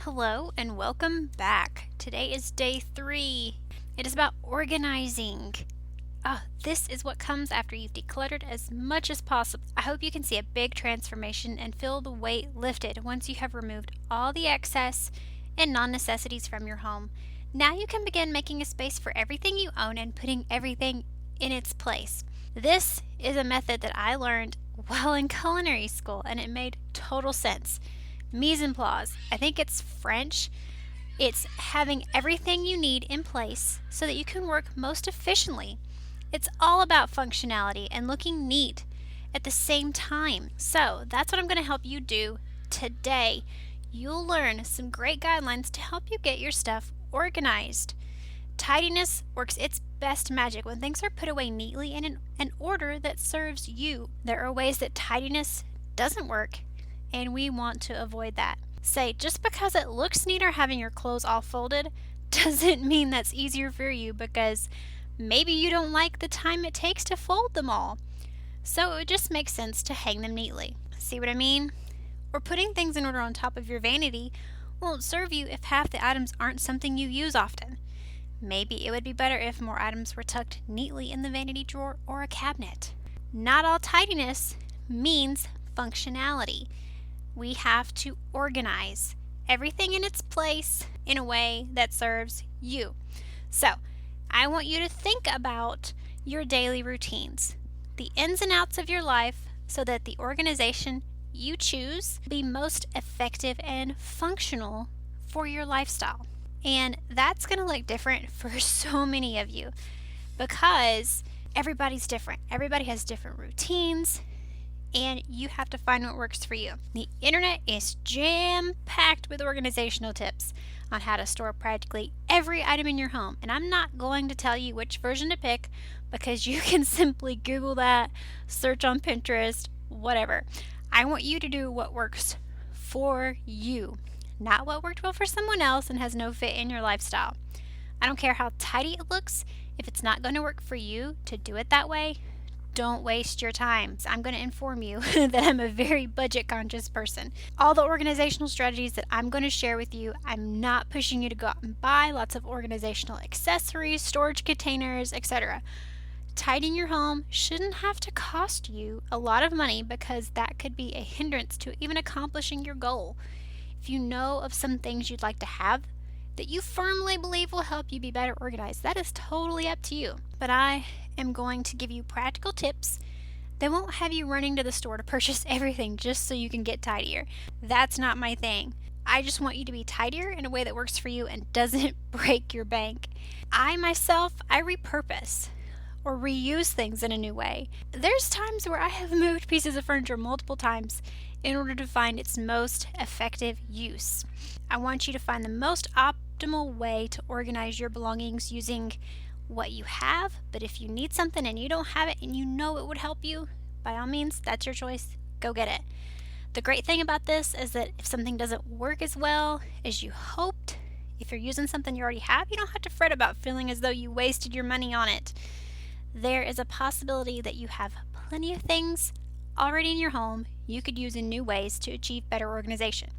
Hello and welcome back. Today is day 3. It is about organizing. This is what comes after you've decluttered as much as possible. I hope you can see a big transformation and feel the weight lifted once you have removed all the excess and non-necessities from your home. Now you can begin making a space for everything you own and putting everything in its place. This is a method that I learned while in culinary school and it made total sense. Mise en place. I think it's French. It's having everything you need in place so that you can work most efficiently. It's all about functionality and looking neat at the same time. So that's what I'm going to help you do today. You'll learn some great guidelines to help you get your stuff organized. Tidiness works its best magic when things are put away neatly in an order that serves you. There are ways that tidiness doesn't work, and we want to avoid that. Say, just because it looks neater having your clothes all folded doesn't mean that's easier for you because maybe you don't like the time it takes to fold them all. So it would just make sense to hang them neatly. See what I mean? Or putting things in order on top of your vanity won't serve you if half the items aren't something you use often. Maybe it would be better if more items were tucked neatly in the vanity drawer or a cabinet. Not all tidiness means functionality. We have to organize everything in its place in a way that serves you. So, I want you to think about your daily routines, the ins and outs of your life, so that the organization you choose be most effective and functional for your lifestyle. And that's going to look different for so many of you because everybody's different. Everybody has different routines, and you have to find what works for you. The internet is jam-packed with organizational tips on how to store practically every item in your home. And I'm not going to tell you which version to pick because you can simply Google that, search on Pinterest, whatever. I want you to do what works for you, not what worked well for someone else and has no fit in your lifestyle. I don't care how tidy it looks. If it's not going to work for you to do it that way, don't waste your time. I'm going to inform you that I'm a very budget conscious person. All the organizational strategies that I'm going to share with you, I'm not pushing you to go out and buy lots of organizational accessories, storage containers, etc. Tidying your home shouldn't have to cost you a lot of money because that could be a hindrance to even accomplishing your goal. If you know of some things you'd like to have that you firmly believe will help you be better organized, that is totally up to you. But I am going to give you practical tips that won't have you running to the store to purchase everything just so you can get tidier. That's not my thing. I just want you to be tidier in a way that works for you and doesn't break your bank. I repurpose or reuse things in a new way. There's times where I have moved pieces of furniture multiple times in order to find its most effective use. I want you to find the most optimal way to organize your belongings using what you have, but if you need something and you don't have it and you know it would help you, by all means, that's your choice. Go get it. The great thing about this is that if something doesn't work as well as you hoped, if you're using something you already have, you don't have to fret about feeling as though you wasted your money on it. There is a possibility that you have plenty of things already in your home you could use in new ways to achieve better organization.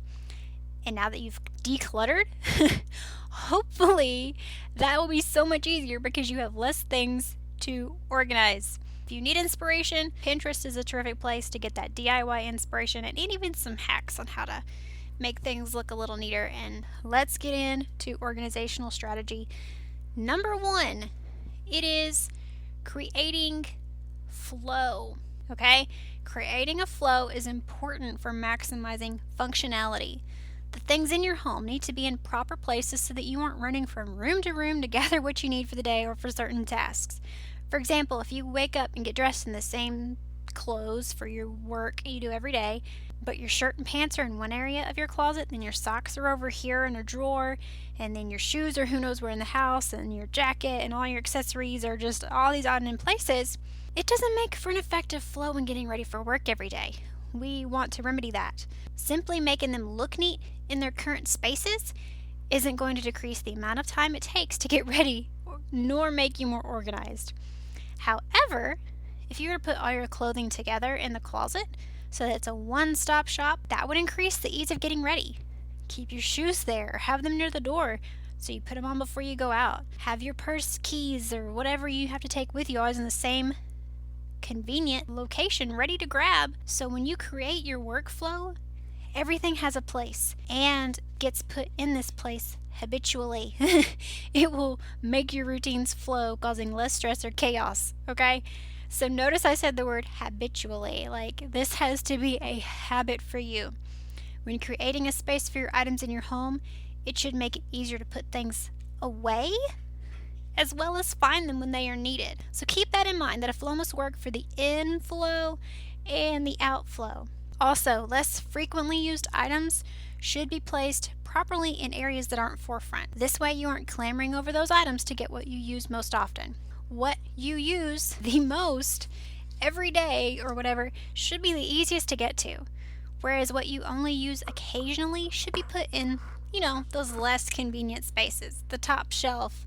And now that you've decluttered, hopefully that will be so much easier because you have less things to organize. If you need inspiration, Pinterest is a terrific place to get that DIY inspiration and even some hacks on how to make things look a little neater. And let's get into organizational strategy. Number 1, it is creating flow. Okay? Creating a flow is important for maximizing functionality. The things in your home need to be in proper places so that you aren't running from room to room to gather what you need for the day or for certain tasks. For example, if you wake up and get dressed in the same clothes for your work you do every day, but your shirt and pants are in one area of your closet, then your socks are over here in a drawer, and then your shoes are who knows where in the house, and your jacket and all your accessories are just all these odd in places, it doesn't make for an effective flow when getting ready for work every day. We want to remedy that. Simply making them look neat in their current spaces isn't going to decrease the amount of time it takes to get ready, nor make you more organized. However, if you were to put all your clothing together in the closet so that it's a one-stop shop, that would increase the ease of getting ready. Keep your shoes there or have them near the door so you put them on before you go out. Have your purse, keys, or whatever you have to take with you always in the same convenient location ready to grab, so when you create your workflow, everything has a place and gets put in this place habitually. It will make your routines flow, causing less stress or chaos, okay? So notice I said the word habitually. Like, this has to be a habit for you. When creating a space for your items in your home, it should make it easier to put things away as well as find them when they are needed. So keep that in mind, that a flow must work for the inflow and the outflow. Also, less frequently used items should be placed properly in areas that aren't forefront. This way you aren't clamoring over those items to get what you use most often. What you use the most every day or whatever should be the easiest to get to, whereas what you only use occasionally should be put in, those less convenient spaces, the top shelf,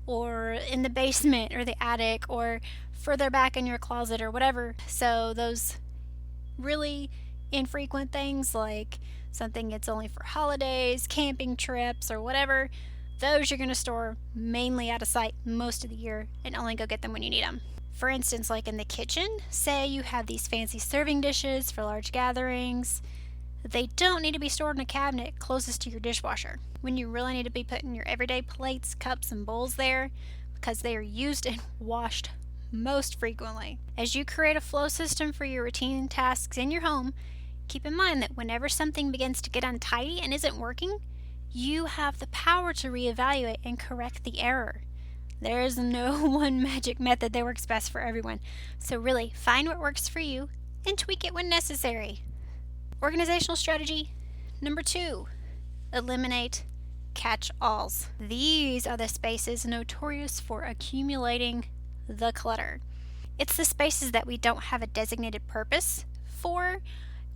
or in the basement or the attic, or further back in your closet or whatever. So those really infrequent things, like something that's only for holidays, camping trips, or whatever, those you're going to store mainly out of sight most of the year and only go get them when you need them. For instance, like in the kitchen, say you have these fancy serving dishes for large gatherings. They don't need to be stored in a cabinet closest to your dishwasher, when you really need to be putting your everyday plates, cups, and bowls there, because they are used and washed most frequently. As you create a flow system for your routine tasks in your home, keep in mind that whenever something begins to get untidy and isn't working, you have the power to reevaluate and correct the error. There is no one magic method that works best for everyone, so really find what works for you and tweak it when necessary. Organizational strategy number 2, eliminate catch-alls. These are the spaces notorious for accumulating the clutter. It's the spaces that we don't have a designated purpose for,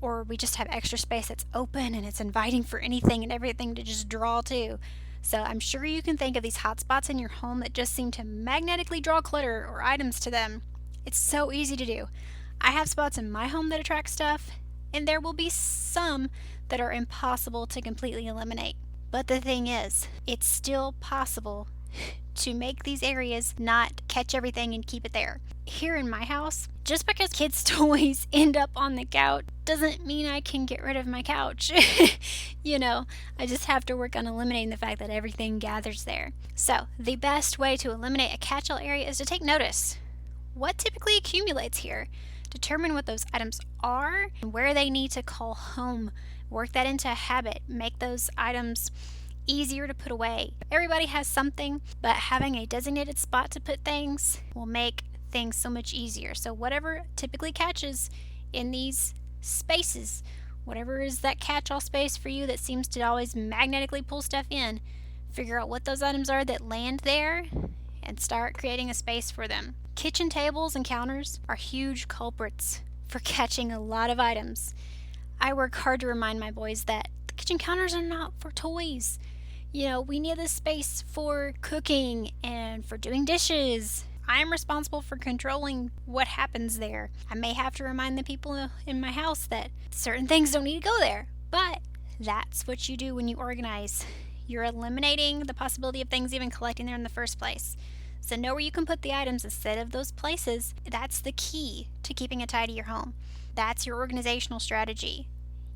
or we just have extra space that's open and it's inviting for anything and everything to just draw to. So I'm sure you can think of these hotspots in your home that just seem to magnetically draw clutter or items to them. It's so easy to do. I have spots in my home that attract stuff, and there will be some that are impossible to completely eliminate. But the thing is, it's still possible to make these areas not catch everything and keep it there. Here in my house, just because kids' toys end up on the couch doesn't mean I can get rid of my couch. I just have to work on eliminating the fact that everything gathers there. So, the best way to eliminate a catch-all area is to take notice. What typically accumulates here? Determine what those items are and where they need to call home. Work that into a habit. Make those items easier to put away. Everybody has something, but having a designated spot to put things will make things so much easier. So whatever typically catches in these spaces, whatever is that catch-all space for you that seems to always magnetically pull stuff in, figure out what those items are that land there and start creating a space for them. Kitchen tables and counters are huge culprits for catching a lot of items. I work hard to remind my boys that the kitchen counters are not for toys. We need this space for cooking and for doing dishes. I am responsible for controlling what happens there. I may have to remind the people in my house that certain things don't need to go there, but that's what you do when you organize. You're eliminating the possibility of things even collecting there in the first place. So know where you can put the items instead of those places. That's the key to keeping a tidier home. That's your organizational strategy.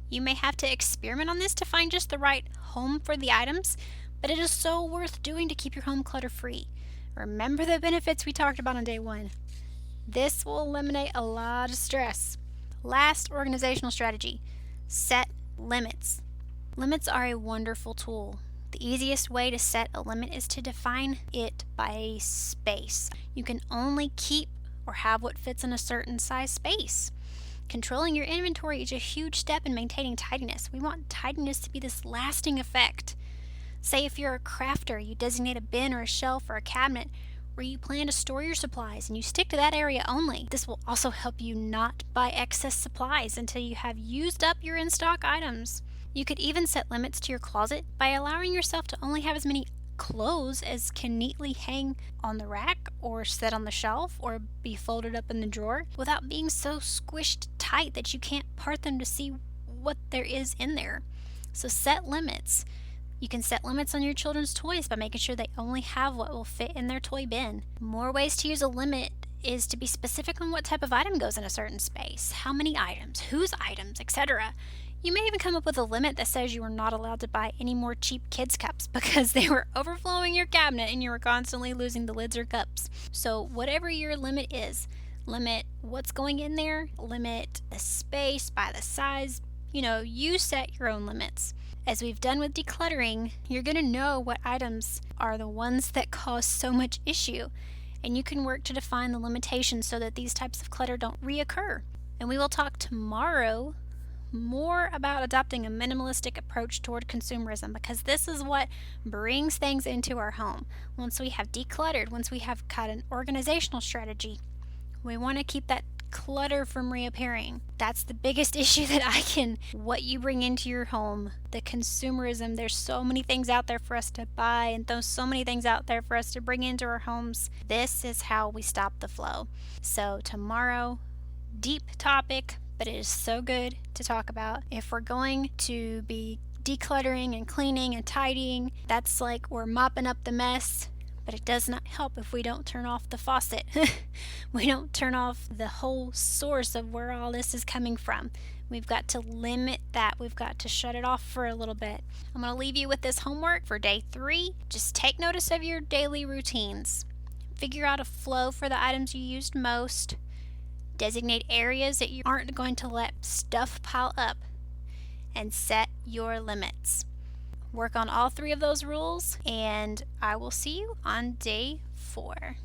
You may have to experiment on this to find just the right home for the items, but it is so worth doing to keep your home clutter-free. Remember the benefits we talked about on day 1. This will eliminate a lot of stress. Last organizational strategy, set limits. Limits are a wonderful tool. The easiest way to set a limit is to define it by space. You can only keep or have what fits in a certain size space. Controlling your inventory is a huge step in maintaining tidiness. We want tidiness to be this lasting effect. Say if you're a crafter, you designate a bin or a shelf or a cabinet where you plan to store your supplies and you stick to that area only. This will also help you not buy excess supplies until you have used up your in-stock items. You could even set limits to your closet by allowing yourself to only have as many clothes as can neatly hang on the rack or set on the shelf or be folded up in the drawer without being so squished tight that you can't part them to see what there is in there. So set limits. You can set limits on your children's toys by making sure they only have what will fit in their toy bin. More ways to use a limit is to be specific on what type of item goes in a certain space, how many items, whose items, etc. You may even come up with a limit that says you are not allowed to buy any more cheap kids' cups because they were overflowing your cabinet and you were constantly losing the lids or cups. So whatever your limit is, limit what's going in there, limit the space by the size. You set your own limits. As we've done with decluttering, you're going to know what items are the ones that cause so much issue, and you can work to define the limitations so that these types of clutter don't reoccur. And we will talk tomorrow more about adopting a minimalistic approach toward consumerism, because this is what brings things into our home. Once we have decluttered, once we have got an organizational strategy, we want to keep that clutter from reappearing. That's the biggest issue what you bring into your home, the consumerism. There's so many things out there for us to buy, and there's so many things out there for us to bring into our homes. This is how we stop the flow. So tomorrow, deep topic, but it is so good to talk about. If we're going to be decluttering and cleaning and tidying, that's like we're mopping up the mess. But it does not help if we don't turn off the faucet. We don't turn off the whole source of where all this is coming from. We've got to limit that. We've got to shut it off for a little bit. I'm going to leave you with this homework for day 3. Just take notice of your daily routines. Figure out a flow for the items you used most. Designate areas that you aren't going to let stuff pile up. And set your limits. Work on all 3 of those rules, and I will see you on day 4.